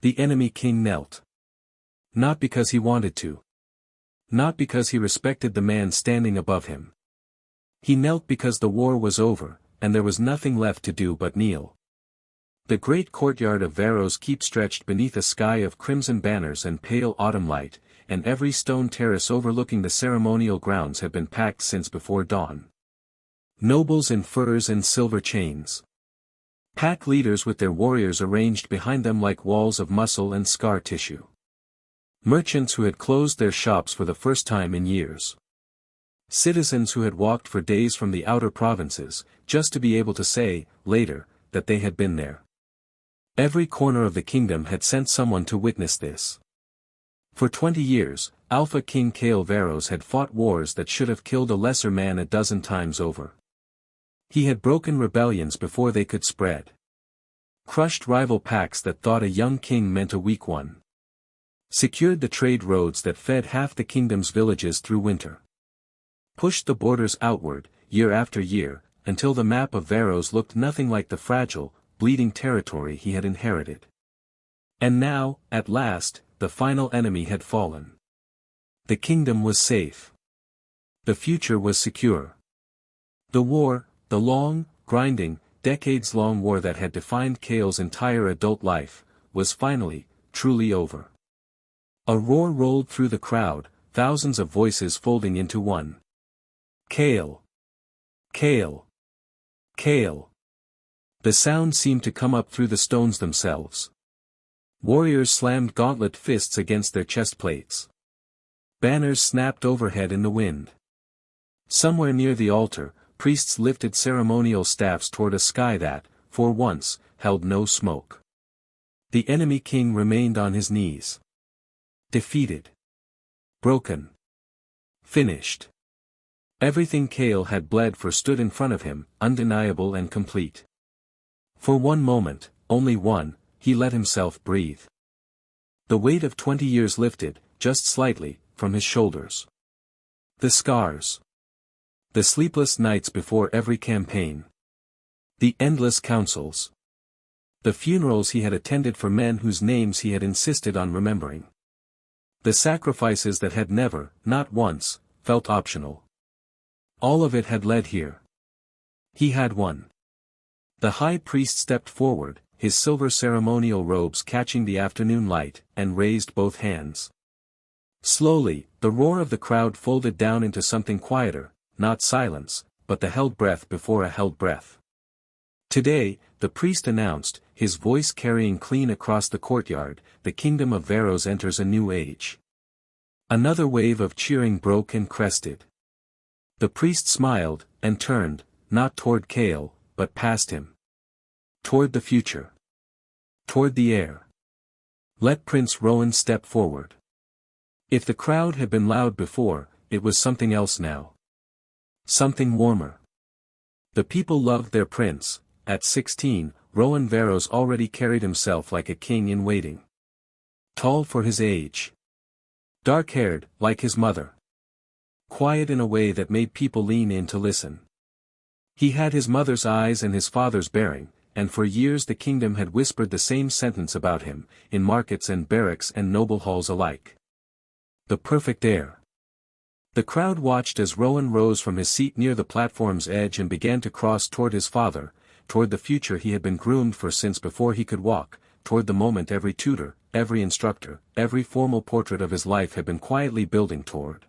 The enemy king knelt. Not because he wanted to. Not because he respected the man standing above him. He knelt because the war was over, and there was nothing left to do but kneel. The great courtyard of Varros Keep stretched beneath a sky of crimson banners and pale autumn light, and every stone terrace overlooking the ceremonial grounds had been packed since before dawn. Nobles in furs and silver chains. Pack leaders with their warriors arranged behind them like walls of muscle and scar tissue. Merchants who had closed their shops for the first time in years. Citizens who had walked for days from the outer provinces, just to be able to say, later, that they had been there. Every corner of the kingdom had sent someone to witness this. For 20 years, Alpha King Kael Varros had fought wars that should have killed a lesser man a dozen times over. He had broken rebellions before they could spread. Crushed rival packs that thought a young king meant a weak one. Secured the trade roads that fed half the kingdom's villages through winter. Pushed the borders outward, year after year, until the map of Varros looked nothing like the fragile, bleeding territory he had inherited. And now, at last, the final enemy had fallen. The kingdom was safe. The future was secure. The war, the long, grinding, decades-long war that had defined Kael's entire adult life, was finally, truly over. A roar rolled through the crowd, thousands of voices folding into one. Kael! Kael! Kael! The sound seemed to come up through the stones themselves. Warriors slammed gauntlet fists against their chest plates. Banners snapped overhead in the wind. Somewhere near the altar, priests lifted ceremonial staffs toward a sky that, for once, held no smoke. The enemy king remained on his knees. Defeated. Broken. Finished. Everything Kael had bled for stood in front of him, undeniable and complete. For one moment, only one, he let himself breathe. The weight of 20 years lifted, just slightly, from his shoulders. The scars. The sleepless nights before every campaign. The endless councils. The funerals he had attended for men whose names he had insisted on remembering. The sacrifices that had never, not once, felt optional. All of it had led here. He had won. The high priest stepped forward, his silver ceremonial robes catching the afternoon light, and raised both hands. Slowly, the roar of the crowd folded down into something quieter, not silence, but the held breath before a held breath. Today, the priest announced, his voice carrying clean across the courtyard, the kingdom of Varros enters a new age. Another wave of cheering broke and crested. The priest smiled, and turned, not toward Kael, but past him. Toward the future. Toward the air. Let Prince Rowan step forward. If the crowd had been loud before, it was something else now. Something warmer. The people loved their prince. At 16, Rowan Varros already carried himself like a king in waiting. Tall for his age. Dark-haired, like his mother. Quiet in a way that made people lean in to listen. He had his mother's eyes and his father's bearing, and for years the kingdom had whispered the same sentence about him, in markets and barracks and noble halls alike. The perfect heir. The crowd watched as Rowan rose from his seat near the platform's edge and began to cross toward his father, toward the future he had been groomed for since before he could walk, toward the moment every tutor, every instructor, every formal portrait of his life had been quietly building toward.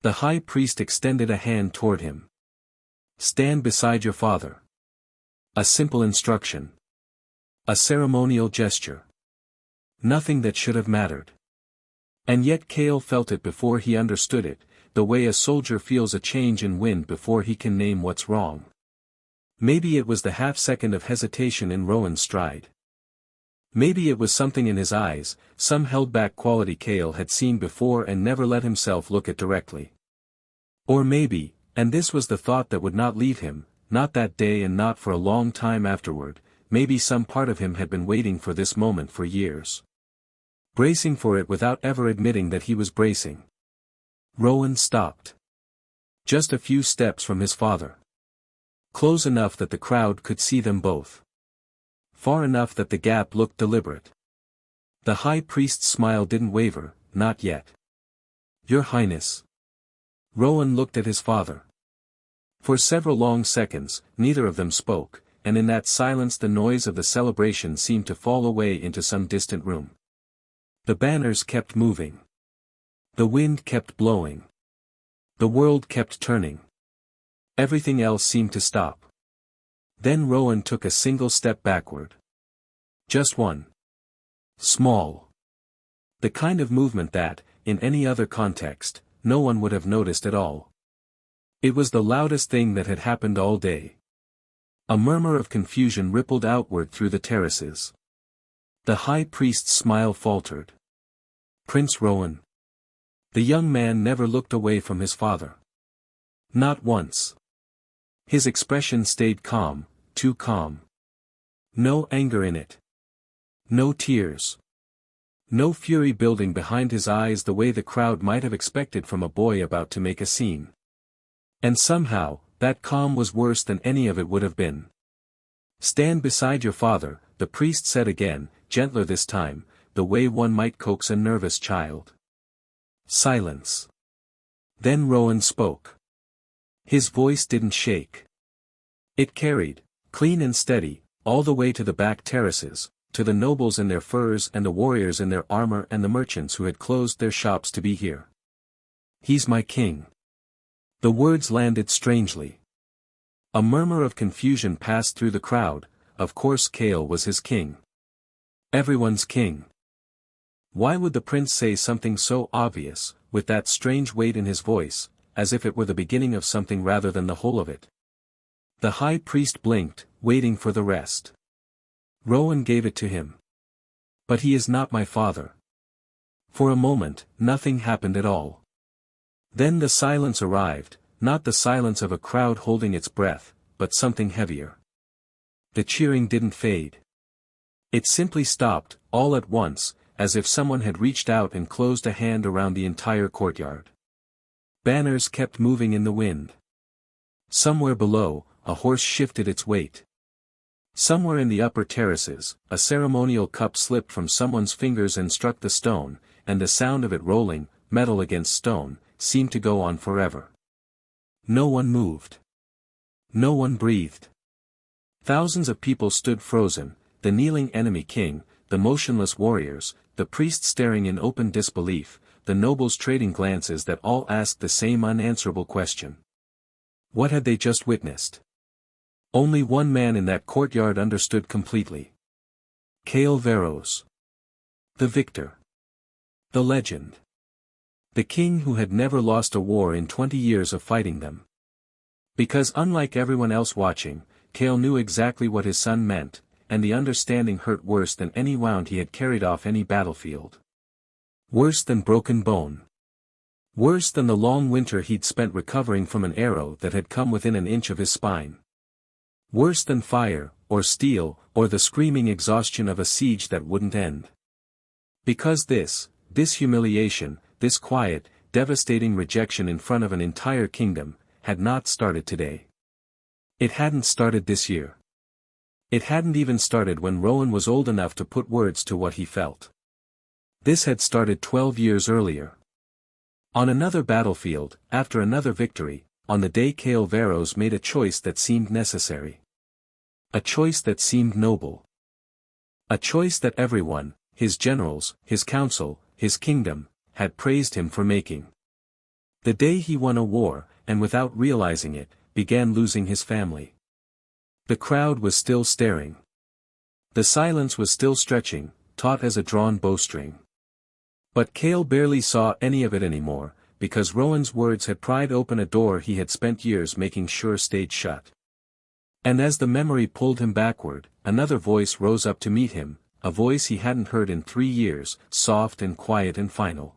The high priest extended a hand toward him. Stand beside your father. A simple instruction. A ceremonial gesture. Nothing that should have mattered. And yet Kael felt it before he understood it, the way a soldier feels a change in wind before he can name what's wrong. Maybe it was the half-second of hesitation in Rowan's stride. Maybe it was something in his eyes, some held-back quality Kael had seen before and never let himself look at directly. Or maybe, and this was the thought that would not leave him, not that day and not for a long time afterward, maybe some part of him had been waiting for this moment for years. Bracing for it without ever admitting that he was bracing. Rowan stopped. Just a few steps from his father. Close enough that the crowd could see them both. Far enough that the gap looked deliberate. The high priest's smile didn't waver, not yet. Your Highness. Rowan looked at his father. For several long seconds, neither of them spoke, and in that silence the noise of the celebration seemed to fall away into some distant room. The banners kept moving. The wind kept blowing. The world kept turning. Everything else seemed to stop. Then Rowan took a single step backward. Just one. Small. The kind of movement that, in any other context, no one would have noticed at all. It was the loudest thing that had happened all day. A murmur of confusion rippled outward through the terraces. The high priest's smile faltered. Prince Rowan. The young man never looked away from his father. Not once. His expression stayed calm, too calm. No anger in it. No tears. No fury building behind his eyes the way the crowd might have expected from a boy about to make a scene. And somehow, that calm was worse than any of it would have been. Stand beside your father, the priest said again, gentler this time, the way one might coax a nervous child. Silence. Then Rowan spoke. His voice didn't shake. It carried, clean and steady, all the way to the back terraces, to the nobles in their furs and the warriors in their armor and the merchants who had closed their shops to be here. He's my king. The words landed strangely. A murmur of confusion passed through the crowd. Of course Kael was his king. Everyone's king. Why would the prince say something so obvious, with that strange weight in his voice, as if it were the beginning of something rather than the whole of it? The high priest blinked, waiting for the rest. Rowan gave it to him. But he is not my father. For a moment, nothing happened at all. Then the silence arrived, not the silence of a crowd holding its breath, but something heavier. The cheering didn't fade. It simply stopped, all at once, as if someone had reached out and closed a hand around the entire courtyard. Banners kept moving in the wind. Somewhere below, a horse shifted its weight. Somewhere in the upper terraces, a ceremonial cup slipped from someone's fingers and struck the stone, and the sound of it rolling, metal against stone, seemed to go on forever. No one moved. No one breathed. Thousands of people stood frozen, the kneeling enemy king, the motionless warriors, the priests staring in open disbelief, the nobles trading glances that all asked the same unanswerable question. What had they just witnessed? Only one man in that courtyard understood completely. Kael Varros. The victor. The legend. The king who had never lost a war in 20 years of fighting them. Because unlike everyone else watching, Kael knew exactly what his son meant, and the understanding hurt worse than any wound he had carried off any battlefield. Worse than broken bone. Worse than the long winter he'd spent recovering from an arrow that had come within an inch of his spine. Worse than fire, or steel, or the screaming exhaustion of a siege that wouldn't end. Because this humiliation, this quiet, devastating rejection in front of an entire kingdom, had not started today. It hadn't started this year. It hadn't even started when Rowan was old enough to put words to what he felt. This had started 12 years earlier. On another battlefield, after another victory, on the day Kael Varros made a choice that seemed necessary. A choice that seemed noble. A choice that everyone, his generals, his council, his kingdom, had praised him for making. The day he won a war, and without realizing it, began losing his family. The crowd was still staring. The silence was still stretching, taut as a drawn bowstring. But Kael barely saw any of it anymore, because Rowan's words had pried open a door he had spent years making sure stayed shut. And as the memory pulled him backward, another voice rose up to meet him, a voice he hadn't heard in 3 years, soft and quiet and final.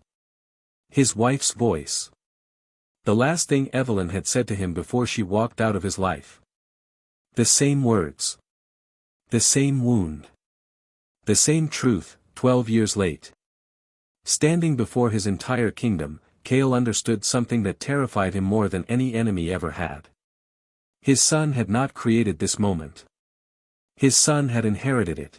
His wife's voice. The last thing Evelyn had said to him before she walked out of his life. The same words. The same wound. The same truth, 12 years late. Standing before his entire kingdom, Kael understood something that terrified him more than any enemy ever had. His son had not created this moment. His son had inherited it.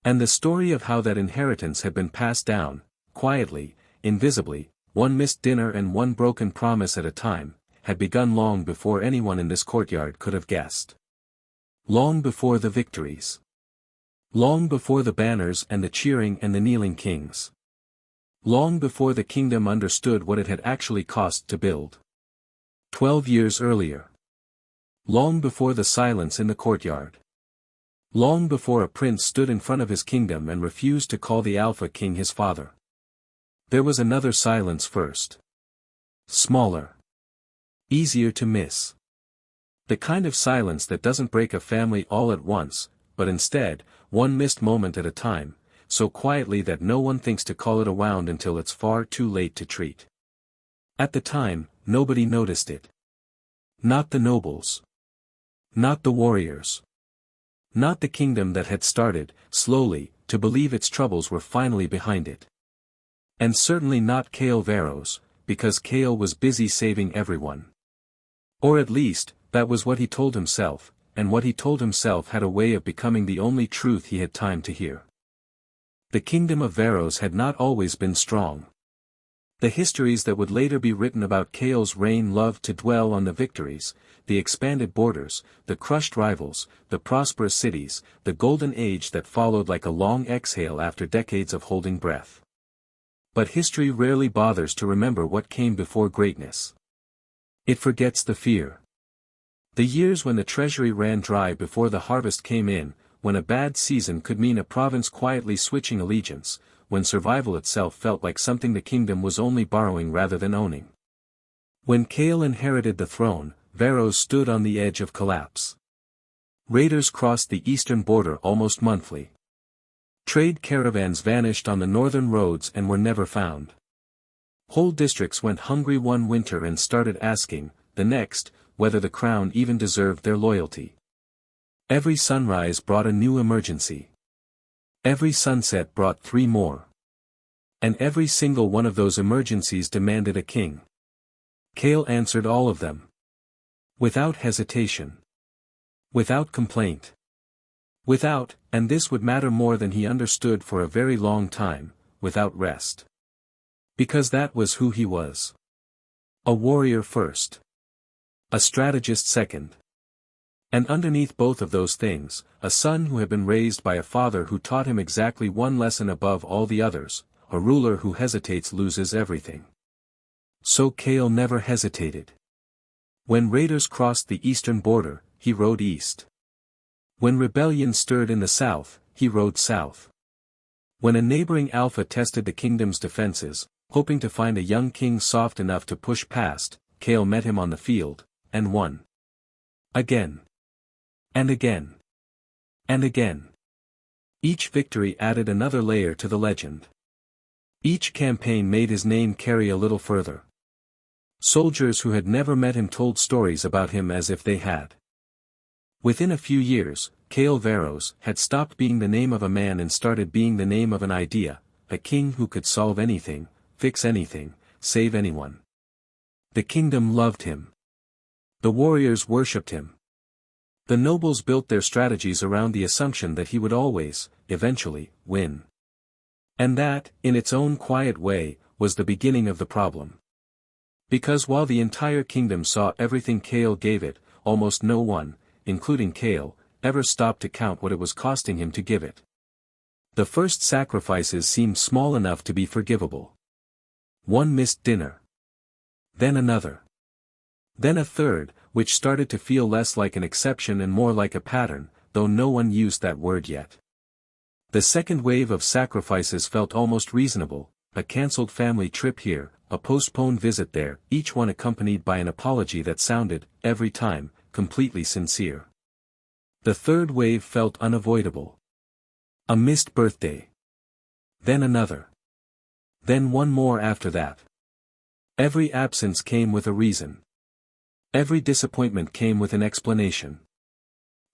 And the story of how that inheritance had been passed down, quietly, invisibly, one missed dinner and one broken promise at a time, had begun long before anyone in this courtyard could have guessed. Long before the victories. Long before the banners and the cheering and the kneeling kings. Long before the kingdom understood what it had actually cost to build. 12 years earlier. Long before the silence in the courtyard. Long before a prince stood in front of his kingdom and refused to call the Alpha King his father. There was another silence first. Smaller. Easier to miss. The kind of silence that doesn't break a family all at once, but instead, one missed moment at a time, so quietly that no one thinks to call it a wound until it's far too late to treat. At the time, nobody noticed it. Not the nobles. Not the warriors. Not the kingdom that had started, slowly, to believe its troubles were finally behind it. And certainly not Kael Varros, because Kael was busy saving everyone. Or at least, that was what he told himself, and what he told himself had a way of becoming the only truth he had time to hear. The kingdom of Varros had not always been strong. The histories that would later be written about Kael's reign loved to dwell on the victories, the expanded borders, the crushed rivals, the prosperous cities, the golden age that followed like a long exhale after decades of holding breath. But history rarely bothers to remember what came before greatness. It forgets the fear. The years when the treasury ran dry before the harvest came in, when a bad season could mean a province quietly switching allegiance, when survival itself felt like something the kingdom was only borrowing rather than owning. When Kael inherited the throne, Varros stood on the edge of collapse. Raiders crossed the eastern border almost monthly. Trade caravans vanished on the northern roads and were never found. Whole districts went hungry one winter and started asking, the next, whether the crown even deserved their loyalty. Every sunrise brought a new emergency. Every sunset brought 3 more. And every single one of those emergencies demanded a king. Kael answered all of them. Without hesitation. Without complaint. Without, and this would matter more than he understood for a very long time, without rest. Because that was who he was. A warrior first. A strategist second. And underneath both of those things, a son who had been raised by a father who taught him exactly one lesson above all the others, a ruler who hesitates loses everything. So Kael never hesitated. When raiders crossed the eastern border, he rode east. When rebellion stirred in the south, he rode south. When a neighboring Alpha tested the kingdom's defenses, hoping to find a young king soft enough to push past, Kael met him on the field, and won. Again. And again. And again. Each victory added another layer to the legend. Each campaign made his name carry a little further. Soldiers who had never met him told stories about him as if they had. Within a few years, Kael Varros had stopped being the name of a man and started being the name of an idea, a king who could solve anything, fix anything, save anyone. The kingdom loved him. The warriors worshipped him. The nobles built their strategies around the assumption that he would always, eventually, win. And that, in its own quiet way, was the beginning of the problem. Because while the entire kingdom saw everything Kael gave it, almost no one, including Kael, ever stopped to count what it was costing him to give it. The first sacrifices seemed small enough to be forgivable. One missed dinner. Then another. Then a third, which started to feel less like an exception and more like a pattern, though no one used that word yet. The second wave of sacrifices felt almost reasonable, a cancelled family trip here, a postponed visit there, each one accompanied by an apology that sounded, every time, completely sincere. The third wave felt unavoidable. A missed birthday. Then another. Then one more after that. Every absence came with a reason. Every disappointment came with an explanation.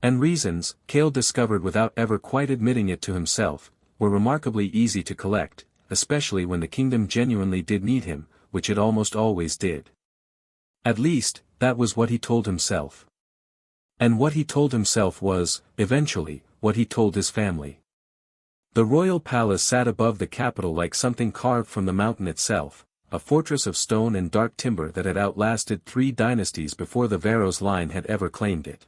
And reasons, Kael discovered without ever quite admitting it to himself, were remarkably easy to collect, especially when the kingdom genuinely did need him, which it almost always did. At least, that was what he told himself. And what he told himself was, eventually, what he told his family. The royal palace sat above the capital like something carved from the mountain itself, a fortress of stone and dark timber that had outlasted 3 dynasties before the Varros line had ever claimed it.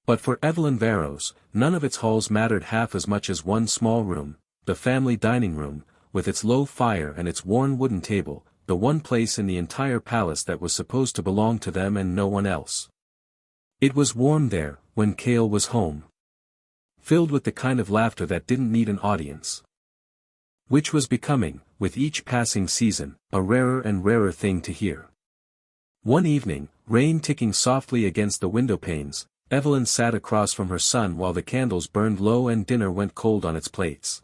But for Evelyn Varros, none of its halls mattered half as much as one small room, the family dining room, with its low fire and its worn wooden table, the one place in the entire palace that was supposed to belong to them and no one else. It was warm there, when Kael was home. Filled with the kind of laughter that didn't need an audience. Which was becoming, with each passing season, a rarer and rarer thing to hear. One evening, rain ticking softly against the window panes, Evelyn sat across from her son while the candles burned low and dinner went cold on its plates.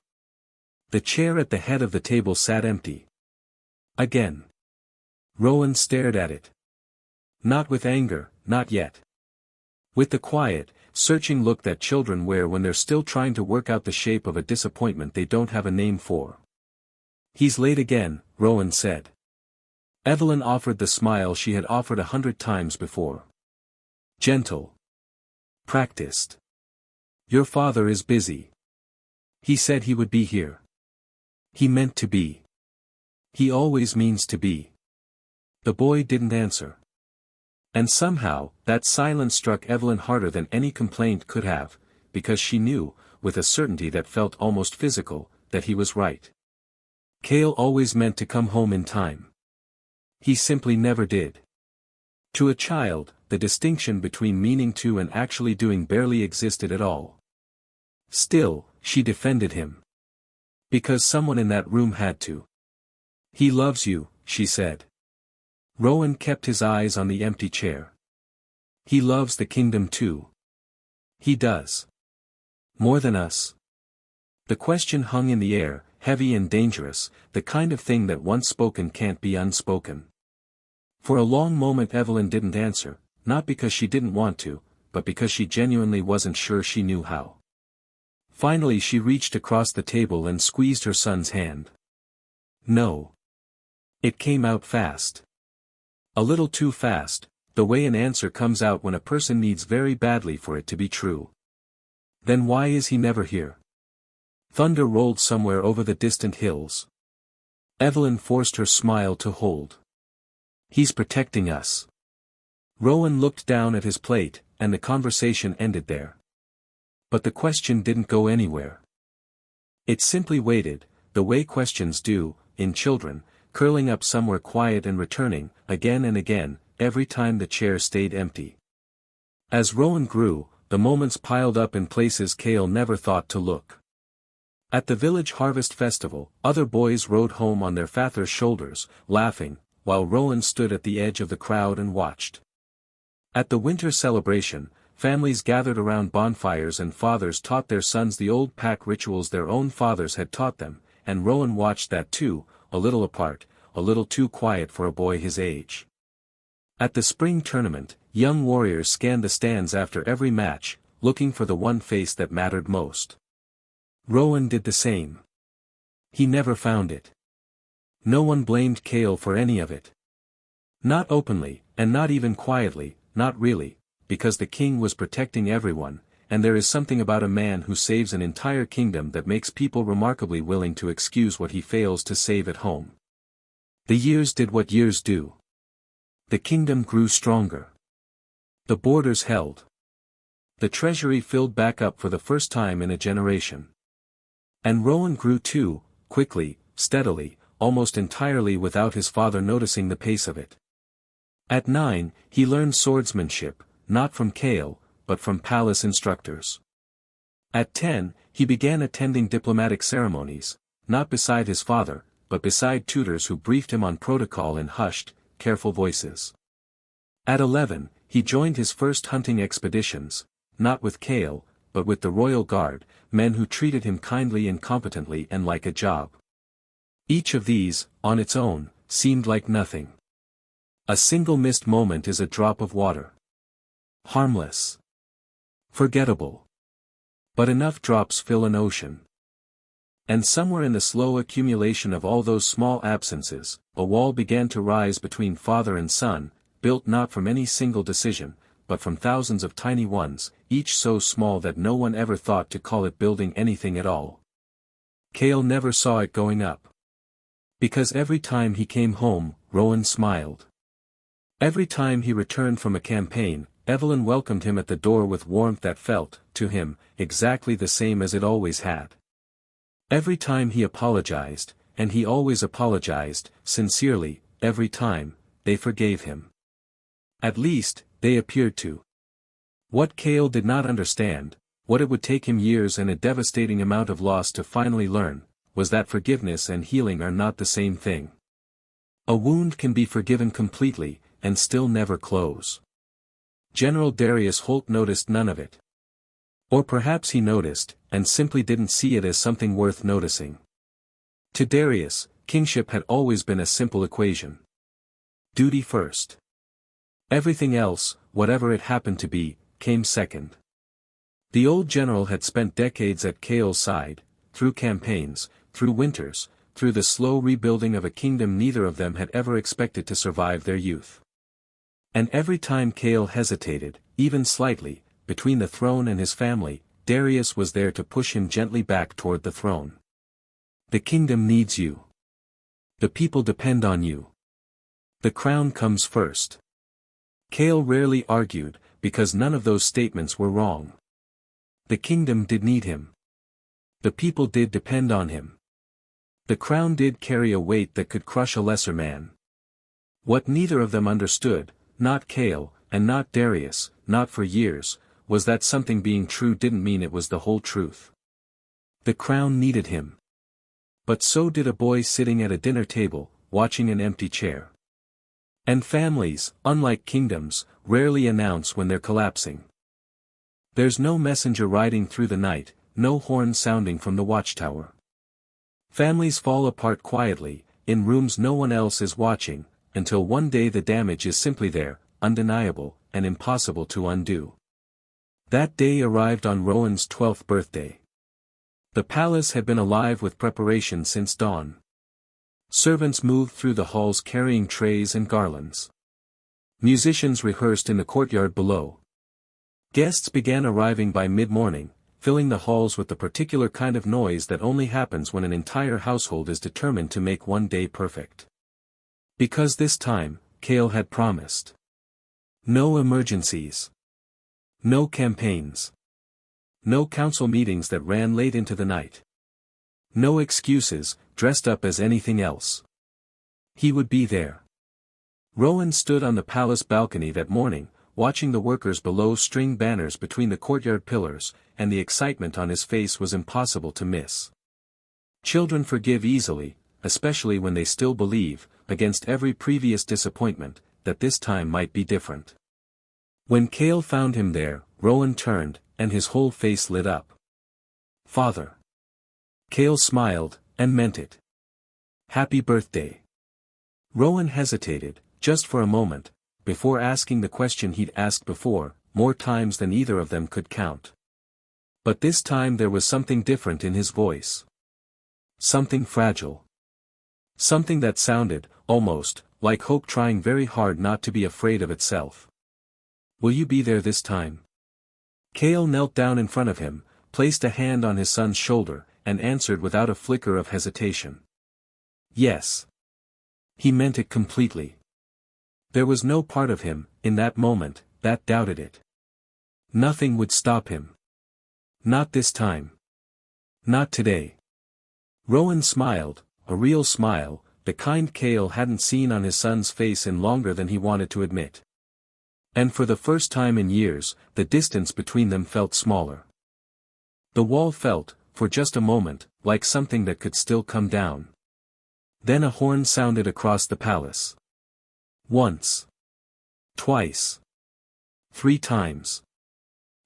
The chair at the head of the table sat empty. Again. Rowan stared at it. Not with anger, not yet. With the quiet, searching look that children wear when they're still trying to work out the shape of a disappointment they don't have a name for. "He's late again," Rowan said. Evelyn offered the smile she had offered 100 times before. Gentle. Practiced. "Your father is busy. He said he would be here. He meant to be. He always means to be." The boy didn't answer. And somehow, that silence struck Evelyn harder than any complaint could have, because she knew, with a certainty that felt almost physical, that he was right. Kael always meant to come home in time. He simply never did. To a child, the distinction between meaning to and actually doing barely existed at all. Still, she defended him. Because someone in that room had to. "He loves you," she said. Rowan kept his eyes on the empty chair. "He loves the kingdom too." "He does. More than us." The question hung in the air, heavy and dangerous, the kind of thing that once spoken can't be unspoken. For a long moment Evelyn didn't answer, not because she didn't want to, but because she genuinely wasn't sure she knew how. Finally she reached across the table and squeezed her son's hand. "No." It came out fast. A little too fast, the way an answer comes out when a person needs very badly for it to be true. "Then why is he never here?" Thunder rolled somewhere over the distant hills. Evelyn forced her smile to hold. "He's protecting us." Rowan looked down at his plate, and the conversation ended there. But the question didn't go anywhere. It simply waited, the way questions do, in children, curling up somewhere quiet and returning, again and again, every time the chair stayed empty. As Rowan grew, the moments piled up in places Kael never thought to look. At the village harvest festival, other boys rode home on their father's shoulders, laughing, while Rowan stood at the edge of the crowd and watched. At the winter celebration, families gathered around bonfires and fathers taught their sons the old pack rituals their own fathers had taught them, and Rowan watched that too, a little apart, a little too quiet for a boy his age. At the spring tournament, young warriors scanned the stands after every match, looking for the one face that mattered most. Rowan did the same. He never found it. No one blamed Kael for any of it. Not openly, and not even quietly, not really, because the king was protecting everyone, and there is something about a man who saves an entire kingdom that makes people remarkably willing to excuse what he fails to save at home. The years did what years do. The kingdom grew stronger. The borders held. The treasury filled back up for the first time in a generation. And Rowan grew too, quickly, steadily, almost entirely without his father noticing the pace of it. At 9, he learned swordsmanship, not from Kael, but from palace instructors. At 10, he began attending diplomatic ceremonies, not beside his father, but beside tutors who briefed him on protocol in hushed, careful voices. At 11, he joined his first hunting expeditions, not with Kael, but with the royal guard, men who treated him kindly and competently and like a job. Each of these, on its own, seemed like nothing. A single missed moment is a drop of water. Harmless. Forgettable. But enough drops fill an ocean. And somewhere in the slow accumulation of all those small absences, a wall began to rise between father and son, built not from any single decision, but from thousands of tiny ones, each so small that no one ever thought to call it building anything at all. Kael never saw it going up. Because every time he came home, Rowan smiled. Every time he returned from a campaign, Evelyn welcomed him at the door with warmth that felt, to him, exactly the same as it always had. Every time he apologized, and he always apologized, sincerely, every time, they forgave him. At least, they appeared to. What Kael did not understand, what it would take him years and a devastating amount of loss to finally learn, was that forgiveness and healing are not the same thing. A wound can be forgiven completely, and still never close. General Darius Holt noticed none of it. Or perhaps he noticed, and simply didn't see it as something worth noticing. To Darius, kingship had always been a simple equation. Duty first. Everything else, whatever it happened to be, came second. The old general had spent decades at Kael's side, through campaigns, through winters, through the slow rebuilding of a kingdom neither of them had ever expected to survive their youth. And every time Kael hesitated, even slightly, between the throne and his family, Darius was there to push him gently back toward the throne. The kingdom needs you. The people depend on you. The crown comes first. Kael rarely argued, because none of those statements were wrong. The kingdom did need him. The people did depend on him. The crown did carry a weight that could crush a lesser man. What neither of them understood, not Kael, and not Darius, not for years, was that something being true didn't mean it was the whole truth. The crown needed him. But so did a boy sitting at a dinner table, watching an empty chair. And families, unlike kingdoms, rarely announce when they're collapsing. There's no messenger riding through the night, no horn sounding from the watchtower. Families fall apart quietly, in rooms no one else is watching, until one day the damage is simply there, undeniable, and impossible to undo. That day arrived on Rowan's 12th birthday. The palace had been alive with preparation since dawn. Servants moved through the halls carrying trays and garlands. Musicians rehearsed in the courtyard below. Guests began arriving by mid-morning, filling the halls with the particular kind of noise that only happens when an entire household is determined to make one day perfect. Because this time, Kael had promised. No emergencies. No campaigns. No council meetings that ran late into the night. No excuses, dressed up as anything else. He would be there. Rowan stood on the palace balcony that morning, watching the workers below string banners between the courtyard pillars, and the excitement on his face was impossible to miss. Children forgive easily, especially when they still believe, against every previous disappointment, that this time might be different. When Kael found him there, Rowan turned, and his whole face lit up. "Father." Kael smiled, and meant it. "Happy birthday." Rowan hesitated, just for a moment, before asking the question he'd asked before, more times than either of them could count. But this time there was something different in his voice. Something fragile. Something that sounded, almost, like hope trying very hard not to be afraid of itself. "Will you be there this time?" Kael knelt down in front of him, placed a hand on his son's shoulder, and answered without a flicker of hesitation. Yes. He meant it completely. There was no part of him, in that moment, that doubted it. Nothing would stop him. Not this time. Not today. Rowan smiled, a real smile, the kind Kael hadn't seen on his son's face in longer than he wanted to admit. And for the first time in years, the distance between them felt smaller. The wall felt, for just a moment, like something that could still come down. Then a horn sounded across the palace. Once. Twice. 3 times.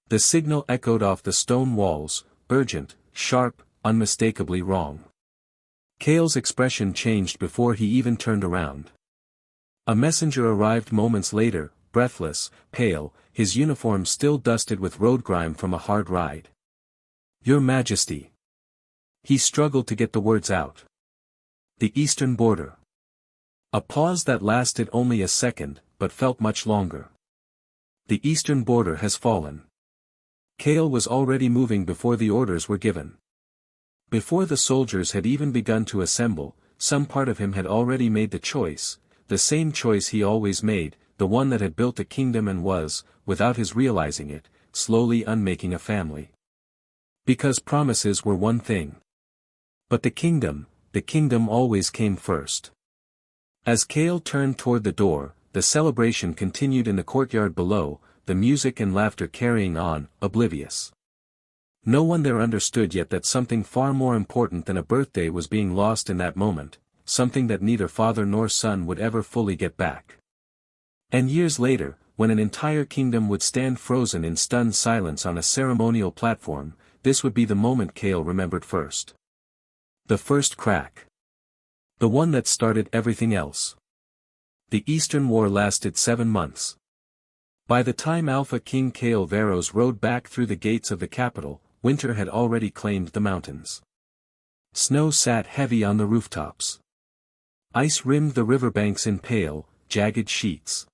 The signal echoed off the stone walls, urgent, sharp, unmistakably wrong. Kael's expression changed before he even turned around. A messenger arrived moments later, breathless, pale, his uniform still dusted with road grime from a hard ride. "Your Majesty." He struggled to get the words out. "The eastern border." A pause that lasted only a second, but felt much longer. "The eastern border has fallen." Kael was already moving before the orders were given. Before the soldiers had even begun to assemble, some part of him had already made the choice, the same choice he always made, the one that had built a kingdom and was, without his realizing it, slowly unmaking a family. Because promises were one thing. But the kingdom always came first. As Kael turned toward the door, the celebration continued in the courtyard below, the music and laughter carrying on, oblivious. No one there understood yet that something far more important than a birthday was being lost in that moment, something that neither father nor son would ever fully get back. And years later, when an entire kingdom would stand frozen in stunned silence on a ceremonial platform, this would be the moment Kael remembered first. The first crack. The one that started everything else. The Eastern War lasted 7 months. By the time Alpha King Kael Varros rode back through the gates of the capital, winter had already claimed the mountains. Snow sat heavy on the rooftops. Ice rimmed the riverbanks in pale, jagged sheets.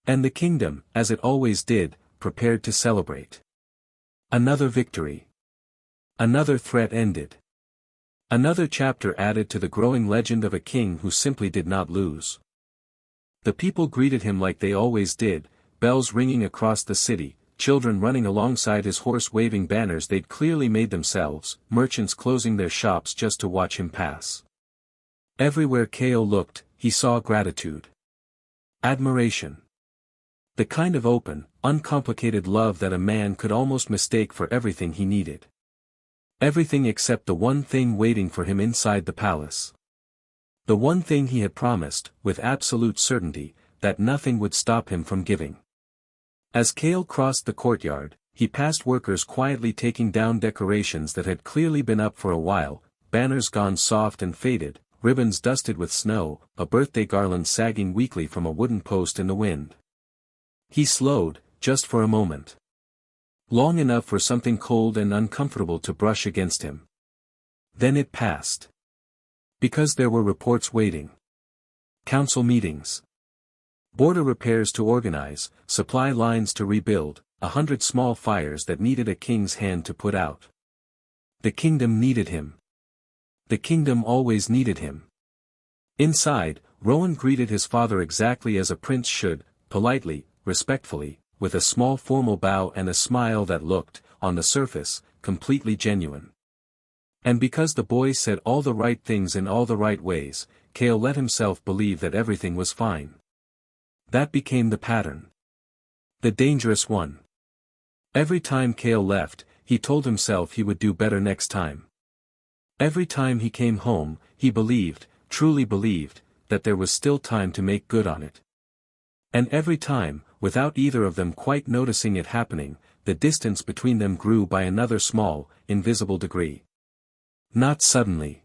And the kingdom, as it always did, prepared to celebrate. Another victory. Another threat ended. Another chapter added to the growing legend of a king who simply did not lose. The people greeted him like they always did, bells ringing across the city, children running alongside his horse waving banners they'd clearly made themselves, merchants closing their shops just to watch him pass. Everywhere Kael looked, he saw gratitude. Admiration. The kind of open, uncomplicated love that a man could almost mistake for everything he needed. Everything except the one thing waiting for him inside the palace. The one thing he had promised, with absolute certainty, that nothing would stop him from giving. As Kael crossed the courtyard, he passed workers quietly taking down decorations that had clearly been up for a while, banners gone soft and faded, ribbons dusted with snow, a birthday garland sagging weakly from a wooden post in the wind. He slowed, just for a moment. Long enough for something cold and uncomfortable to brush against him. Then it passed. Because there were reports waiting. Council meetings. Border repairs to organize, supply lines to rebuild, 100 small fires that needed a king's hand to put out. The kingdom needed him. The kingdom always needed him. Inside, Rowan greeted his father exactly as a prince should, politely, respectfully, with a small formal bow and a smile that looked, on the surface, completely genuine. And because the boy said all the right things in all the right ways, Kael let himself believe that everything was fine. That became the pattern. The dangerous one. Every time Kael left, he told himself he would do better next time. Every time he came home, he believed, truly believed, that there was still time to make good on it. And every time, without either of them quite noticing it happening, the distance between them grew by another small, invisible degree. Not suddenly.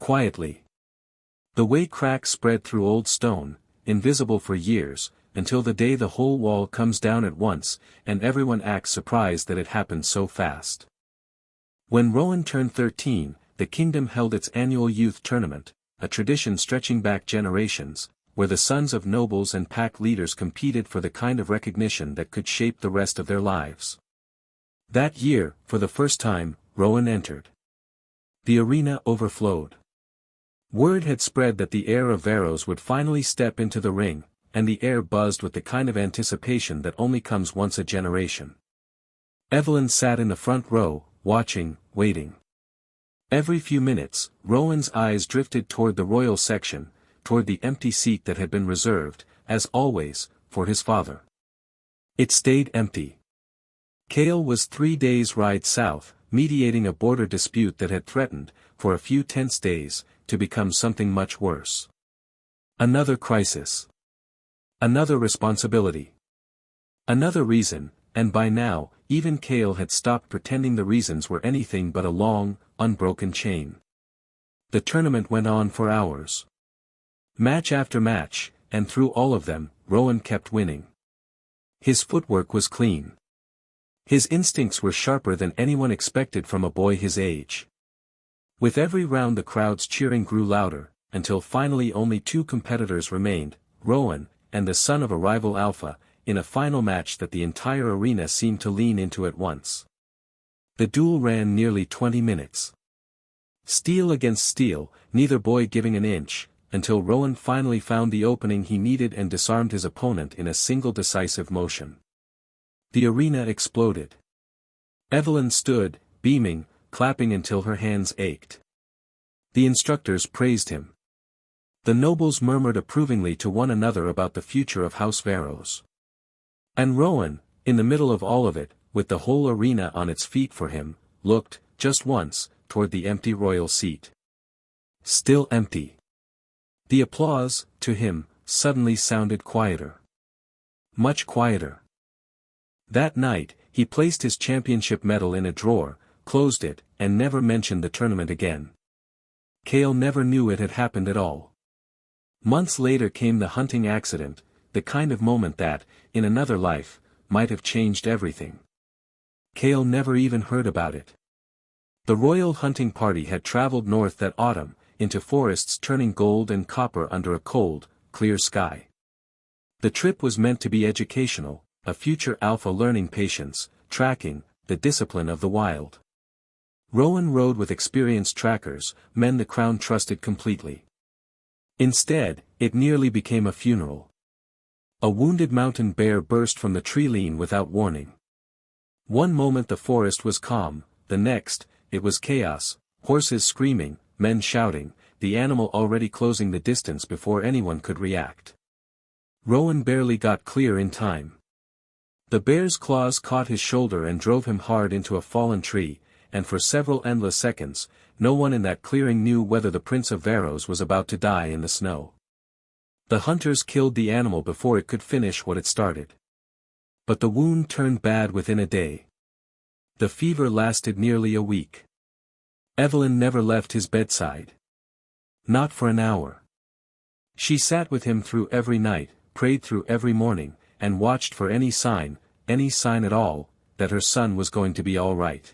Quietly. The way cracks spread through old stone, invisible for years, until the day the whole wall comes down at once, and everyone acts surprised that it happened so fast. When Rowan turned 13, the kingdom held its annual youth tournament, a tradition stretching back generations, where the sons of nobles and pack leaders competed for the kind of recognition that could shape the rest of their lives. That year, for the first time, Rowan entered. The arena overflowed. Word had spread that the heir of Varros would finally step into the ring, and the air buzzed with the kind of anticipation that only comes once a generation. Evelyn sat in the front row, watching, waiting. Every few minutes, Rowan's eyes drifted toward the royal section, toward the empty seat that had been reserved, as always, for his father. It stayed empty. Kael was 3 days' ride south, mediating a border dispute that had threatened, for a few tense days, to become something much worse. Another crisis. Another responsibility. Another reason, and by now, even Kael had stopped pretending the reasons were anything but a long, unbroken chain. The tournament went on for hours. Match after match, and through all of them, Rowan kept winning. His footwork was clean. His instincts were sharper than anyone expected from a boy his age. With every round the crowd's cheering grew louder, until finally only 2 competitors remained, Rowan, and the son of a rival Alpha, in a final match that the entire arena seemed to lean into at once. The duel ran nearly 20 minutes. Steel against steel, neither boy giving an inch, until Rowan finally found the opening he needed and disarmed his opponent in a single decisive motion. The arena exploded. Evelyn stood, beaming, clapping until her hands ached. The instructors praised him. The nobles murmured approvingly to one another about the future of House Varros. And Rowan, in the middle of all of it, with the whole arena on its feet for him, looked, just once, toward the empty royal seat. Still empty. The applause, to him, suddenly sounded quieter. Much quieter. That night, he placed his championship medal in a drawer, closed it, and never mentioned the tournament again. Kael never knew it had happened at all. Months later came the hunting accident, the kind of moment that, in another life, might have changed everything. Kael never even heard about it. The royal hunting party had traveled north that autumn, into forests turning gold and copper under a cold, clear sky. The trip was meant to be educational, a future alpha learning patience, tracking, the discipline of the wild. Rowan rode with experienced trackers, men the crown trusted completely. Instead, it nearly became a funeral. A wounded mountain bear burst from the tree line without warning. One moment the forest was calm, the next, it was chaos, horses screaming, men shouting, the animal already closing the distance before anyone could react. Rowan barely got clear in time. The bear's claws caught his shoulder and drove him hard into a fallen tree, and for several endless seconds, no one in that clearing knew whether the Prince of Varros was about to die in the snow. The hunters killed the animal before it could finish what it started. But the wound turned bad within a day. The fever lasted nearly a week. Evelyn never left his bedside. Not for an hour. She sat with him through every night, prayed through every morning, and watched for any sign at all, that her son was going to be all right.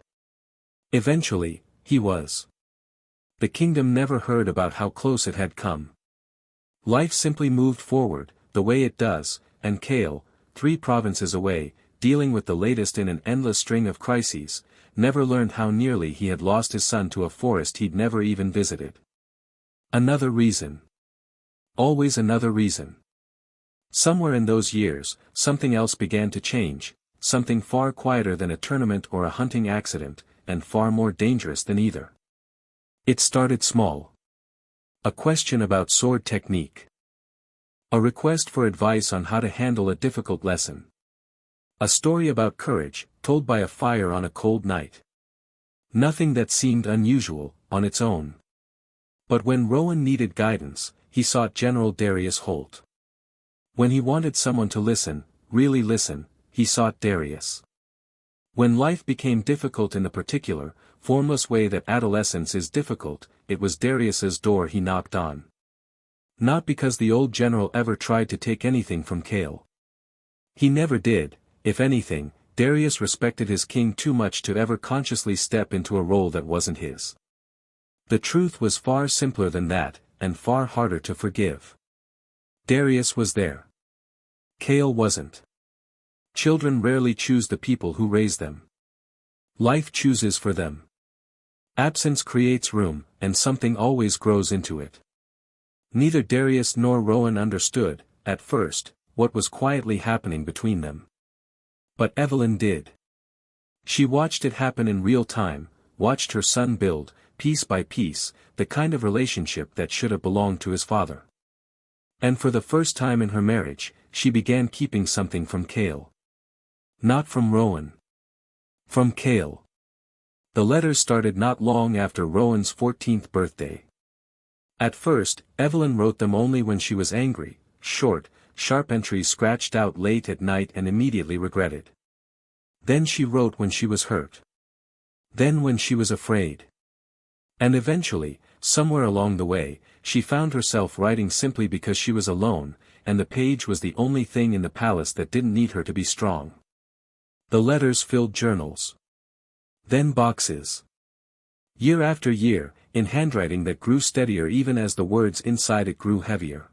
Eventually, he was. The kingdom never heard about how close it had come. Life simply moved forward, the way it does, and Kael, 3 provinces away, dealing with the latest in an endless string of crises, never learned how nearly he had lost his son to a forest he'd never even visited. Another reason. Always another reason. Somewhere in those years, something else began to change, something far quieter than a tournament or a hunting accident, and far more dangerous than either. It started small. A question about sword technique. A request for advice on how to handle a difficult lesson. A story about courage, told by a fire on a cold night. Nothing that seemed unusual, on its own. But when Rowan needed guidance, he sought General Darius Holt. When he wanted someone to listen, really listen, he sought Darius. When life became difficult in the particular, formless way that adolescence is difficult, it was Darius's door he knocked on. Not because the old general ever tried to take anything from Kael. He never did. If anything, Darius respected his king too much to ever consciously step into a role that wasn't his. The truth was far simpler than that, and far harder to forgive. Darius was there. Kael wasn't. Children rarely choose the people who raise them. Life chooses for them. Absence creates room, and something always grows into it. Neither Darius nor Rowan understood, at first, what was quietly happening between them. But Evelyn did. She watched it happen in real time, watched her son build, piece by piece, the kind of relationship that should have belonged to his father. And for the first time in her marriage, she began keeping something from Kael. Not from Rowan. From Kael. The letters started not long after Rowan's 14th birthday. At first, Evelyn wrote them only when she was angry, short, sharp entries scratched out late at night and immediately regretted. Then she wrote when she was hurt. Then when she was afraid. And eventually, somewhere along the way, she found herself writing simply because she was alone, and the page was the only thing in the palace that didn't need her to be strong. The letters filled journals. Then boxes. Year after year, in handwriting that grew steadier even as the words inside it grew heavier.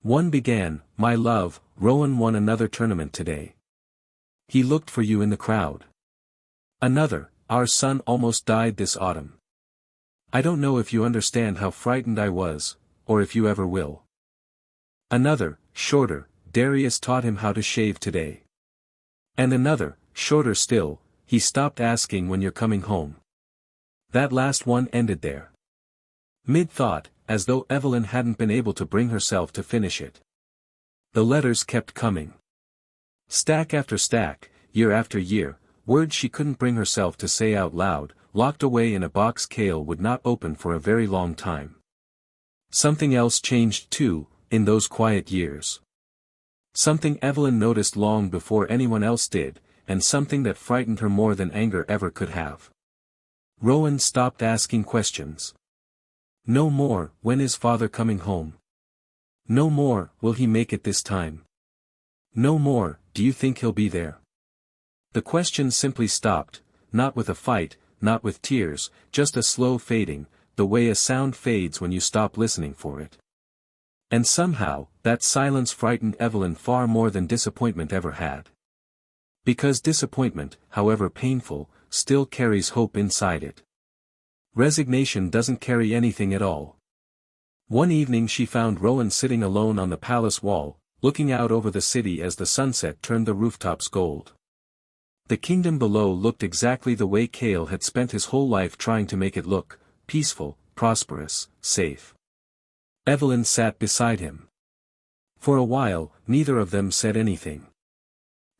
One began, "My love, Rowan won another tournament today. He looked for you in the crowd." Another, "Our son almost died this autumn. I don't know if you understand how frightened I was, or if you ever will. Another, shorter, Darius taught him how to shave today. And another, shorter still, he stopped asking when you're coming home. That last one ended there. Mid-thought, as though Evelyn hadn't been able to bring herself to finish it. The letters kept coming. Stack after stack, year after year, words she couldn't bring herself to say out loud, locked away in a box Kael would not open for a very long time. Something else changed too, in those quiet years. Something Evelyn noticed long before anyone else did, and something that frightened her more than anger ever could have. Rowan stopped asking questions. No more, when is father coming home? No more, will he make it this time? No more, do you think he'll be there? The questions simply stopped, not with a fight, not with tears, just a slow fading, the way a sound fades when you stop listening for it. And somehow, that silence frightened Evelyn far more than disappointment ever had. Because disappointment, however painful, still carries hope inside it. Resignation doesn't carry anything at all. One evening she found Rowan sitting alone on the palace wall, looking out over the city as the sunset turned the rooftops gold. The kingdom below looked exactly the way Kael had spent his whole life trying to make it look: peaceful, prosperous, safe. Evelyn sat beside him. For a while, neither of them said anything.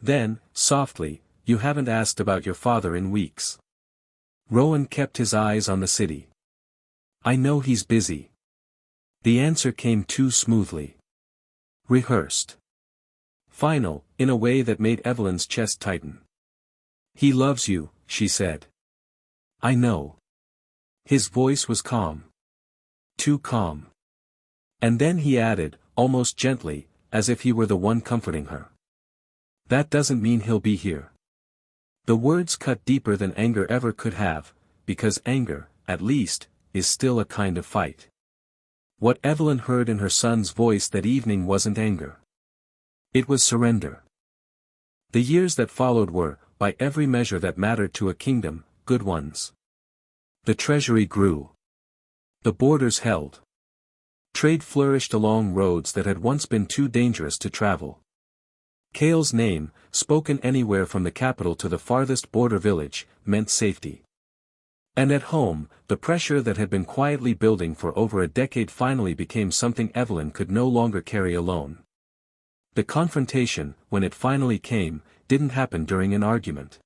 Then, softly, "You haven't asked about your father in weeks." Rowan kept his eyes on the city. "I know he's busy." The answer came too smoothly. Rehearsed. Final, in a way that made Evelyn's chest tighten. "He loves you," she said. "I know." His voice was calm. Too calm. And then he added, almost gently, as if he were the one comforting her. "That doesn't mean he'll be here." The words cut deeper than anger ever could have, because anger, at least, is still a kind of fight. What Evelyn heard in her son's voice that evening wasn't anger. It was surrender. The years that followed were, by every measure that mattered to a kingdom, good ones. The treasury grew. The borders held. Trade flourished along roads that had once been too dangerous to travel. Kael's name, spoken anywhere from the capital to the farthest border village, meant safety. And at home, the pressure that had been quietly building for over a decade finally became something Evelyn could no longer carry alone. The confrontation, when it finally came, didn't happen during an argument.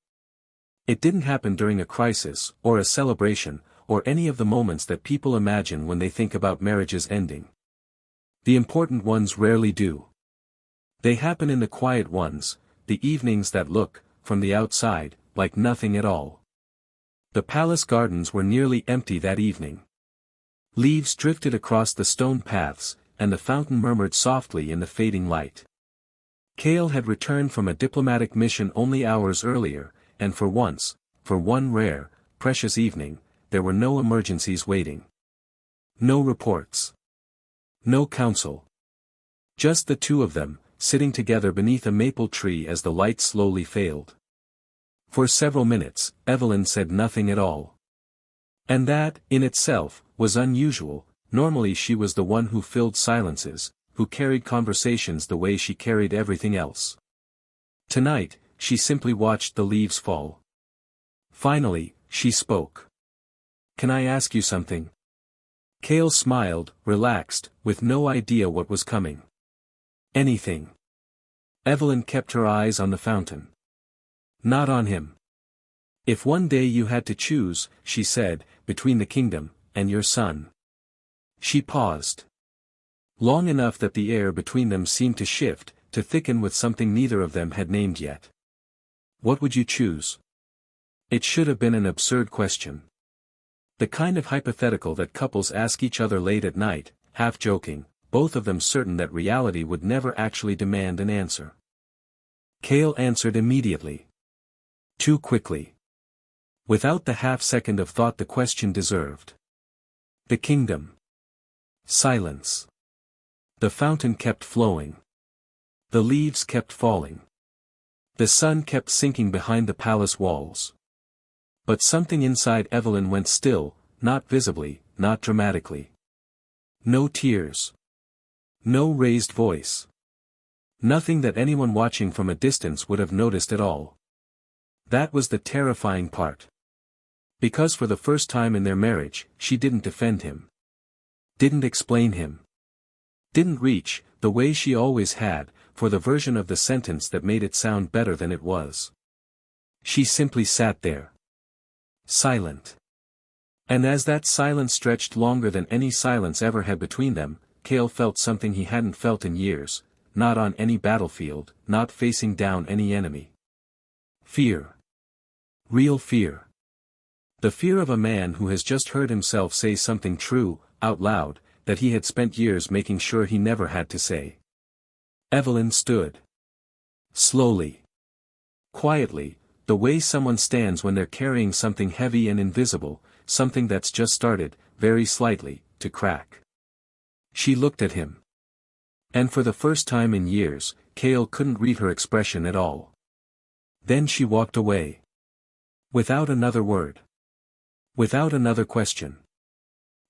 It didn't happen during a crisis, or a celebration, or any of the moments that people imagine when they think about marriages ending. The important ones rarely do. They happen in the quiet ones, the evenings that look, from the outside, like nothing at all. The palace gardens were nearly empty that evening. Leaves drifted across the stone paths, and the fountain murmured softly in the fading light. Kael had returned from a diplomatic mission only hours earlier, and for once, for one rare, precious evening, there were no emergencies waiting. No reports. No counsel. Just the two of them, sitting together beneath a maple tree as the light slowly failed. For several minutes, Evelyn said nothing at all. And that, in itself, was unusual. Normally she was the one who filled silences, who carried conversations the way she carried everything else. Tonight, she simply watched the leaves fall. Finally, she spoke. "Can I ask you something?" Kael smiled, relaxed, with no idea what was coming. "Anything." Evelyn kept her eyes on the fountain. "Not on him. If one day you had to choose," she said, "between the kingdom, and your son." She paused. Long enough that the air between them seemed to shift, to thicken with something neither of them had named yet. "What would you choose?" It should have been an absurd question. The kind of hypothetical that couples ask each other late at night, half joking, both of them certain that reality would never actually demand an answer. Kael answered immediately. Too quickly. Without the half-second of thought the question deserved. "The kingdom." Silence. The fountain kept flowing. The leaves kept falling. The sun kept sinking behind the palace walls. But something inside Evelyn went still, not visibly, not dramatically. No tears. No raised voice. Nothing that anyone watching from a distance would have noticed at all. That was the terrifying part. Because for the first time in their marriage, she didn't defend him. Didn't explain him. Didn't reach, the way she always had, for the version of the sentence that made it sound better than it was. She simply sat there. Silent. And as that silence stretched longer than any silence ever had between them, Kael felt something he hadn't felt in years, not on any battlefield, not facing down any enemy. Fear. Real fear. The fear of a man who has just heard himself say something true, out loud, that he had spent years making sure he never had to say. Evelyn stood. Slowly. Quietly, the way someone stands when they're carrying something heavy and invisible, something that's just started, very slightly, to crack. She looked at him. And for the first time in years, Kael couldn't read her expression at all. Then she walked away. Without another word. Without another question.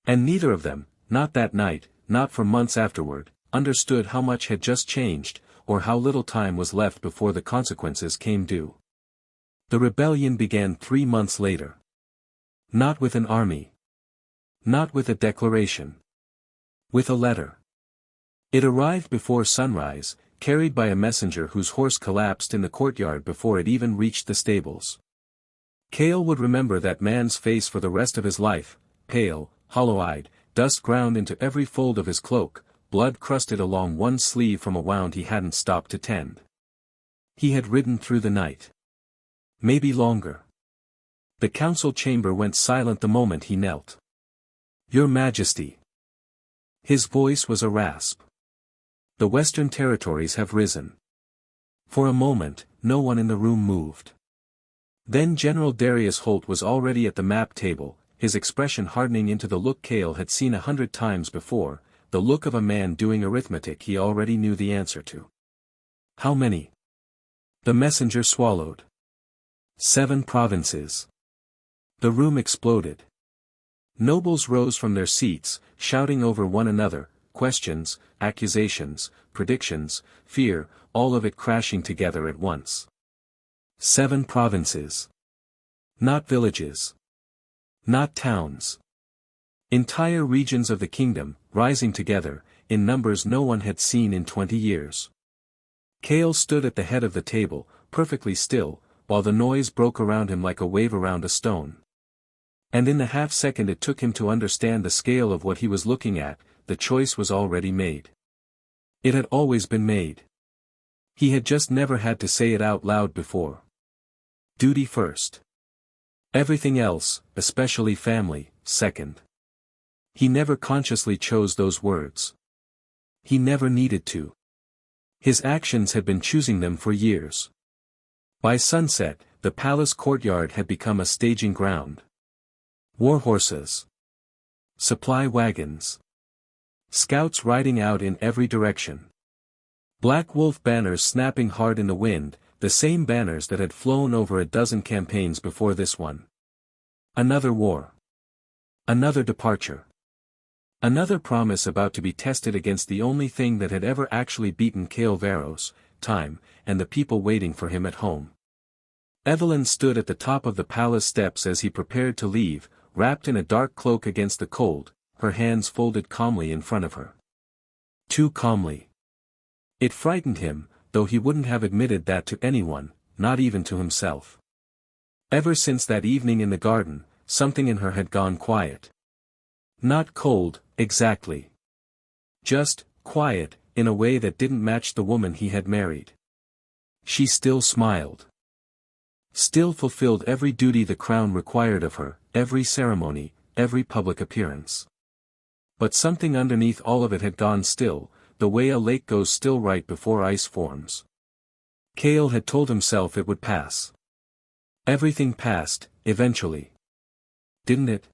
And neither of them, not that night, not for months afterward, understood how much had just changed, or how little time was left before the consequences came due. The rebellion began 3 months later. Not with an army. Not with a declaration. With a letter. It arrived before sunrise, carried by a messenger whose horse collapsed in the courtyard before it even reached the stables. Kael would remember that man's face for the rest of his life, pale, hollow-eyed, dust ground into every fold of his cloak, blood crusted along one sleeve from a wound he hadn't stopped to tend. He had ridden through the night. Maybe longer. The council chamber went silent the moment he knelt. Your Majesty. His voice was a rasp. The Western Territories have risen. For a moment, no one in the room moved. Then General Darius Holt was already at the map table, his expression hardening into the look Kael had seen 100 times before, the look of a man doing arithmetic he already knew the answer to. How many? The messenger swallowed. 7 provinces. The room exploded. Nobles rose from their seats, shouting over one another, questions, accusations, predictions, fear, all of it crashing together at once. 7 provinces. Not villages. Not towns. Entire regions of the kingdom, rising together, in numbers no one had seen in 20 years. Kael stood at the head of the table, perfectly still, while the noise broke around him like a wave around a stone. And in the half-second it took him to understand the scale of what he was looking at, the choice was already made. It had always been made. He had just never had to say it out loud before. Duty first. Everything else, especially family, second. He never consciously chose those words. He never needed to. His actions had been choosing them for years. By sunset, the palace courtyard had become a staging ground. War horses. Supply wagons. Scouts riding out in every direction. Black wolf banners snapping hard in the wind, the same banners that had flown over a dozen campaigns before this one. Another war. Another departure. Another promise about to be tested against the only thing that had ever actually beaten Kael Varros, time, and the people waiting for him at home. Evelyn stood at the top of the palace steps as he prepared to leave, wrapped in a dark cloak against the cold, her hands folded calmly in front of her. Too calmly. It frightened him, though he wouldn't have admitted that to anyone, not even to himself. Ever since that evening in the garden, something in her had gone quiet. Not cold, exactly. Just, quiet, in a way that didn't match the woman he had married. She still smiled. Still fulfilled every duty the crown required of her, every ceremony, every public appearance. But something underneath all of it had gone still, the way a lake goes still right before ice forms. Kael had told himself it would pass. Everything passed, eventually. Didn't it?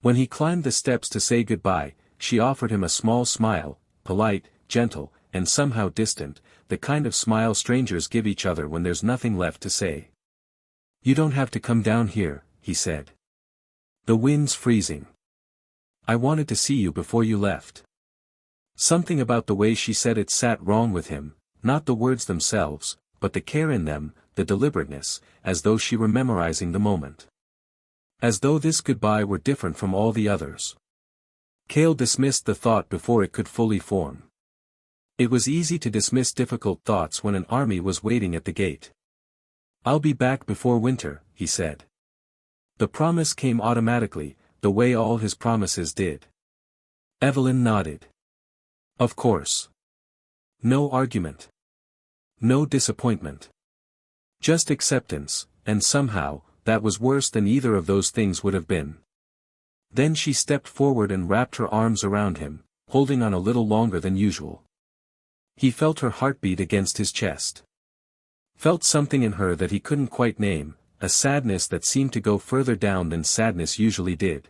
When he climbed the steps to say goodbye, she offered him a small smile, polite, gentle, and somehow distant, the kind of smile strangers give each other when there's nothing left to say. You don't have to come down here, he said. The wind's freezing. I wanted to see you before you left. Something about the way she said it sat wrong with him, not the words themselves, but the care in them, the deliberateness, as though she were memorizing the moment. As though this goodbye were different from all the others. Kael dismissed the thought before it could fully form. It was easy to dismiss difficult thoughts when an army was waiting at the gate. I'll be back before winter, he said. The promise came automatically, the way all his promises did. Evelyn nodded. Of course. No argument. No disappointment. Just acceptance, and somehow, that was worse than either of those things would have been. Then she stepped forward and wrapped her arms around him, holding on a little longer than usual. He felt her heartbeat against his chest. Felt something in her that he couldn't quite name, a sadness that seemed to go further down than sadness usually did.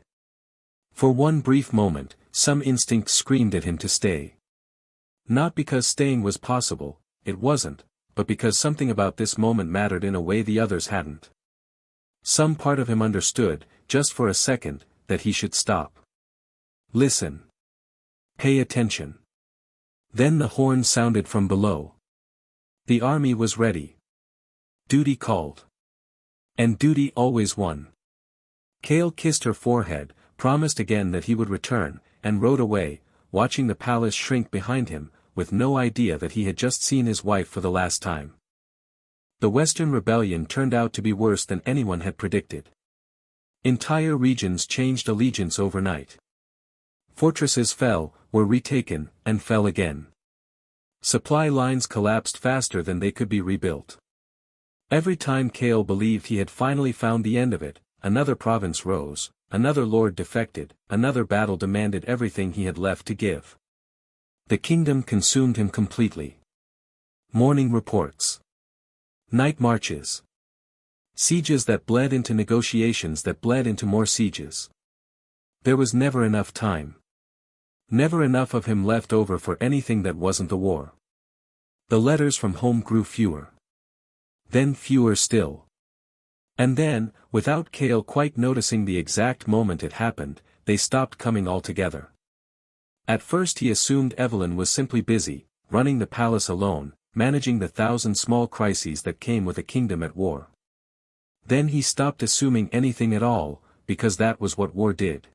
For one brief moment, some instinct screamed at him to stay. Not because staying was possible, it wasn't, but because something about this moment mattered in a way the others hadn't. Some part of him understood, just for a second, that he should stop. Listen. Pay attention. Then the horn sounded from below. The army was ready. Duty called. And duty always won. Kael kissed her forehead, promised again that he would return, and rode away, watching the palace shrink behind him, with no idea that he had just seen his wife for the last time. The Western Rebellion turned out to be worse than anyone had predicted. Entire regions changed allegiance overnight. Fortresses fell, were retaken, and fell again. Supply lines collapsed faster than they could be rebuilt. Every time Kael believed he had finally found the end of it, another province rose, another lord defected, another battle demanded everything he had left to give. The kingdom consumed him completely. Morning reports. Night marches. Sieges that bled into negotiations that bled into more sieges. There was never enough time. Never enough of him left over for anything that wasn't the war. The letters from home grew fewer. Then fewer still. And then, without Kael quite noticing the exact moment it happened, they stopped coming altogether. At first he assumed Evelyn was simply busy, running the palace alone, managing the 1,000 small crises that came with a kingdom at war. Then he stopped assuming anything at all, because that was what war did.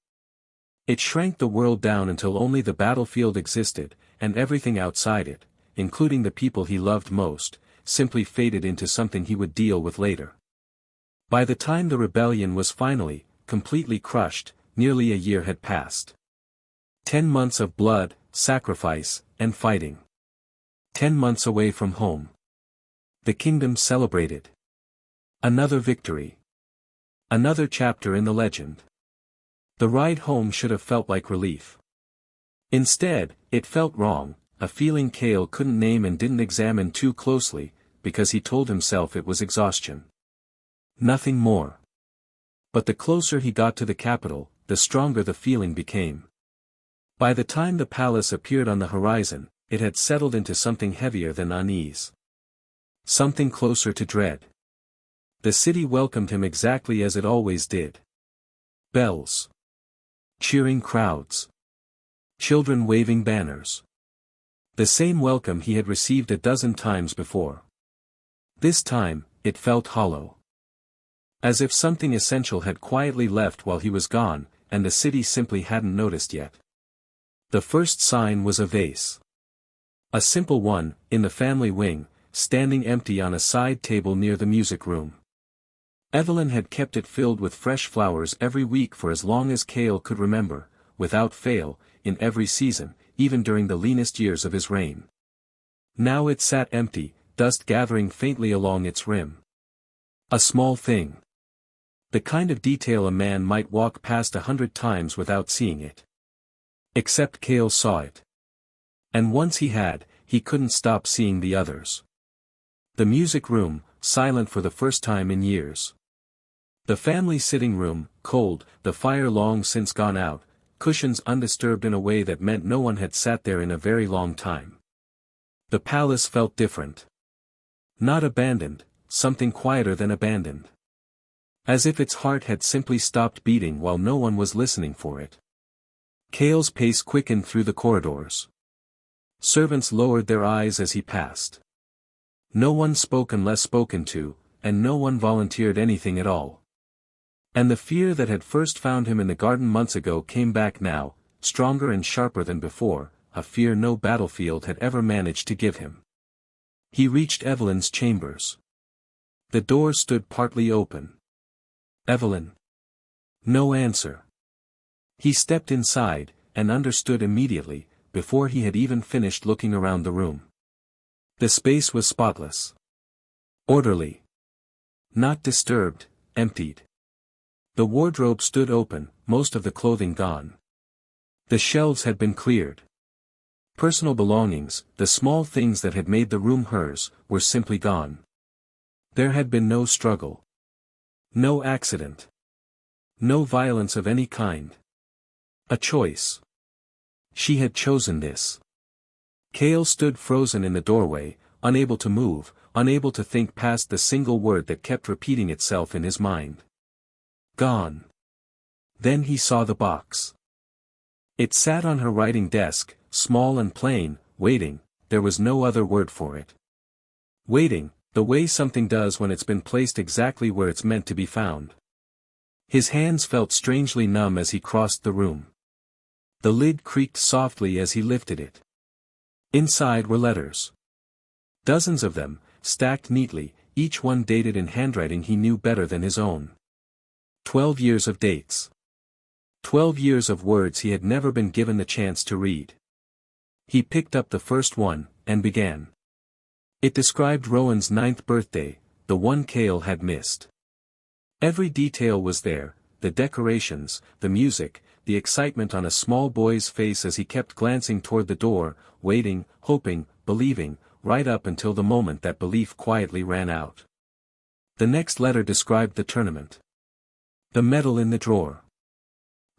It shrank the world down until only the battlefield existed, and everything outside it, including the people he loved most, simply faded into something he would deal with later. By the time the rebellion was finally, completely crushed, nearly a year had passed. 10 months of blood, sacrifice, and fighting. 10 months away from home. The kingdom celebrated. Another victory. Another chapter in the legend. The ride home should have felt like relief. Instead, it felt wrong, a feeling Kael couldn't name and didn't examine too closely, because he told himself it was exhaustion. Nothing more. But the closer he got to the capital, the stronger the feeling became. By the time the palace appeared on the horizon, it had settled into something heavier than unease. Something closer to dread. The city welcomed him exactly as it always did. Bells. Cheering crowds. Children waving banners. The same welcome he had received a dozen times before. This time, it felt hollow. As if something essential had quietly left while he was gone, and the city simply hadn't noticed yet. The first sign was a vase. A simple one, in the family wing, standing empty on a side table near the music room. Evelyn had kept it filled with fresh flowers every week for as long as Kael could remember, without fail, in every season, even during the leanest years of his reign. Now it sat empty, dust gathering faintly along its rim. A small thing. The kind of detail a man might walk past 100 times without seeing it. Except Kael saw it. And once he had, he couldn't stop seeing the others. The music room, silent for the first time in years. The family sitting room, cold, the fire long since gone out, cushions undisturbed in a way that meant no one had sat there in a very long time. The palace felt different. Not abandoned, something quieter than abandoned. As if its heart had simply stopped beating while no one was listening for it. Kael's pace quickened through the corridors. Servants lowered their eyes as he passed. No one spoke unless spoken to, and no one volunteered anything at all. And the fear that had first found him in the garden months ago came back now, stronger and sharper than before, a fear no battlefield had ever managed to give him. He reached Evelyn's chambers. The door stood partly open. Evelyn. No answer. He stepped inside, and understood immediately, before he had even finished looking around the room. The space was spotless. Orderly. Not disturbed, emptied. The wardrobe stood open, most of the clothing gone. The shelves had been cleared. Personal belongings, the small things that had made the room hers, were simply gone. There had been no struggle. No accident. No violence of any kind. A choice. She had chosen this. Kael stood frozen in the doorway, unable to move, unable to think past the single word that kept repeating itself in his mind. Gone. Then he saw the box. It sat on her writing desk, small and plain, waiting, there was no other word for it. Waiting, the way something does when it's been placed exactly where it's meant to be found. His hands felt strangely numb as he crossed the room. The lid creaked softly as he lifted it. Inside were letters. Dozens of them, stacked neatly, each one dated in handwriting he knew better than his own. 12 years of dates. 12 years of words he had never been given the chance to read. He picked up the first one, and began. It described Rowan's 9th birthday, the one Kael had missed. Every detail was there, the decorations, the music, the excitement on a small boy's face as he kept glancing toward the door, waiting, hoping, believing, right up until the moment that belief quietly ran out. The next letter described the tournament. The medal in the drawer.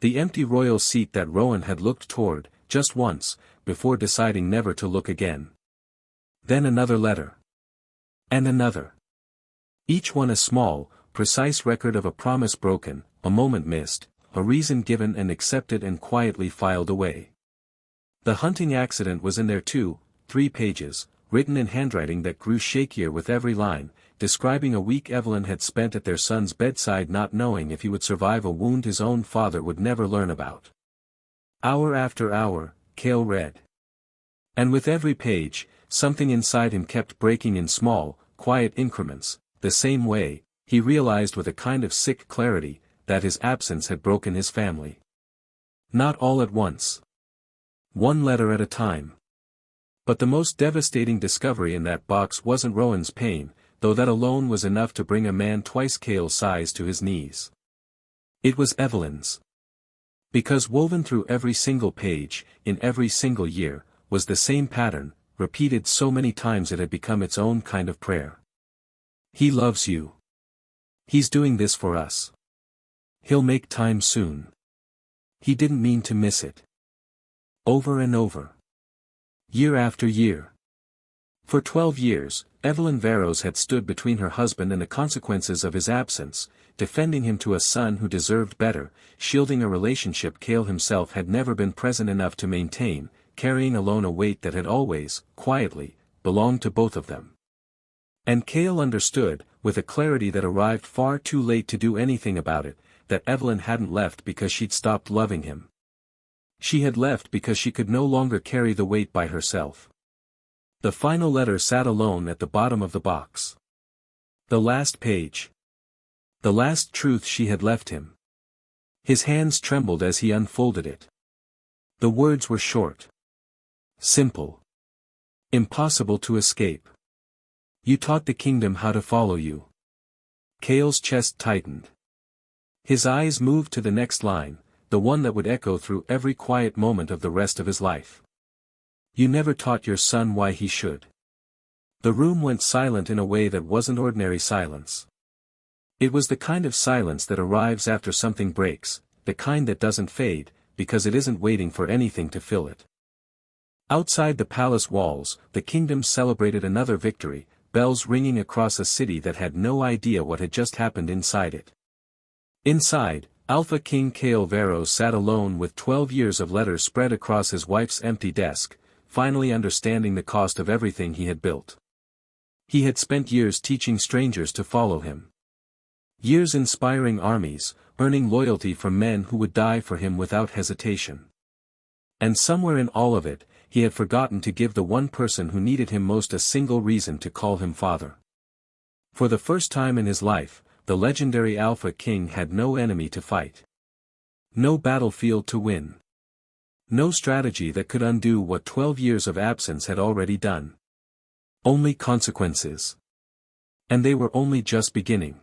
The empty royal seat that Rowan had looked toward, just once, before deciding never to look again. Then another letter. And another. Each one a small, precise record of a promise broken, a moment missed, a reason given and accepted and quietly filed away. The hunting accident was in there too, 3 pages, written in handwriting that grew shakier with every line, describing a week Evelyn had spent at their son's bedside not knowing if he would survive a wound his own father would never learn about. Hour after hour, Kael read. And with every page, something inside him kept breaking in small, quiet increments, the same way, he realized with a kind of sick clarity, that his absence had broken his family. Not all at once. One letter at a time. But the most devastating discovery in that box wasn't Rowan's pain, though that alone was enough to bring a man twice Kael's size to his knees. It was Evelyn's. Because woven through every single page, in every single year, was the same pattern, repeated so many times it had become its own kind of prayer. He loves you. He's doing this for us. He'll make time soon. He didn't mean to miss it. Over and over. Year after year. For 12 years, Evelyn Varros had stood between her husband and the consequences of his absence, defending him to a son who deserved better, shielding a relationship Kael himself had never been present enough to maintain, carrying alone a weight that had always, quietly, belonged to both of them. And Kael understood, with a clarity that arrived far too late to do anything about it, that Evelyn hadn't left because she'd stopped loving him. She had left because she could no longer carry the weight by herself. The final letter sat alone at the bottom of the box. The last page. The last truth she had left him. His hands trembled as he unfolded it. The words were short. Simple. Impossible to escape. You taught the kingdom how to follow you. Kael's chest tightened. His eyes moved to the next line, the one that would echo through every quiet moment of the rest of his life. You never taught your son why he should. The room went silent in a way that wasn't ordinary silence. It was the kind of silence that arrives after something breaks, the kind that doesn't fade, because it isn't waiting for anything to fill it. Outside the palace walls, the kingdom celebrated another victory, bells ringing across a city that had no idea what had just happened inside it. Inside, Alpha King Kael Varros sat alone with 12 years of letters spread across his wife's empty desk, finally understanding the cost of everything he had built. He had spent years teaching strangers to follow him. Years inspiring armies, earning loyalty from men who would die for him without hesitation. And somewhere in all of it, he had forgotten to give the one person who needed him most a single reason to call him father. For the first time in his life, the legendary Alpha King had no enemy to fight. No battlefield to win. No strategy that could undo what 12 years of absence had already done. Only consequences. And they were only just beginning.